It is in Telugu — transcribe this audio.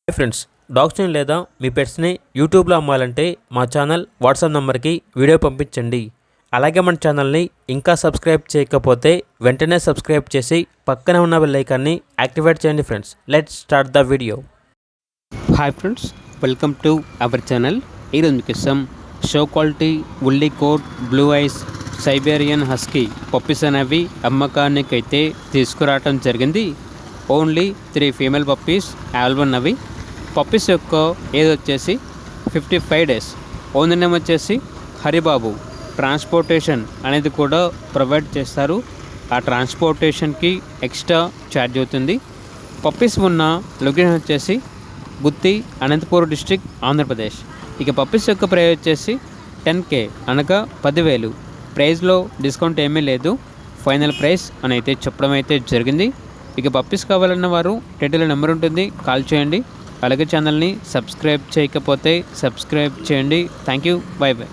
హాయ్ ఫ్రెండ్స్, డాగ్స్ని లేదా మీ పెట్స్ని యూట్యూబ్లో అమ్మాలంటే మా ఛానల్ వాట్సాప్ నెంబర్కి వీడియో పంపించండి. అలాగే మన ఛానల్ని ఇంకా సబ్స్క్రైబ్ చేయకపోతే వెంటనే సబ్స్క్రైబ్ చేసి పక్కనే ఉన్న బెల్ ఐకాన్ని యాక్టివేట్ చేయండి. Friends, let's start the video. Hi friends, welcome to our channel. ఈరోజు మీకోసం show quality woolly coat blue eyes Siberian husky puppies అనేవి అమ్మకానికి అయితే తీసుకురావటం జరిగింది. ఓన్లీ 3 ఫీమేల్ పప్పీస్ అవైలబుల్ అవి. పప్పీస్ యొక్క ఏజ్ వచ్చేసి 55 డేస్. ఓనర్ నేమ్ వచ్చేసి హరిబాబు. ట్రాన్స్పోర్టేషన్ అనేది కూడా ప్రొవైడ్ చేస్తారు. ఆ ట్రాన్స్పోర్టేషన్కి ఎక్స్ట్రా ఛార్జ్ అవుతుంది. పప్పీస్ ఉన్న లొకేషన్ వచ్చేసి గుత్తి, అనంతపూర్ డిస్ట్రిక్ట్, ఆంధ్రప్రదేశ్. ఇక పప్పీస్ యొక్క ప్రైస్ వచ్చేసి 10K అనగా 10,000. ప్రైస్లో డిస్కౌంట్ ఏమీ లేదు. ఫైనల్ ప్రైస్ అని అయితే చెప్పడం అయితే జరిగింది. ఇక పప్పీస్ కావాలన్న వారు టైటిల్ నెంబర్ ఉంటుంది, కాల్ చేయండి. అలాగే ఛానల్ని సబ్స్క్రైబ్ చేయకపోతే సబ్స్క్రైబ్ చేయండి. Thank you, by by.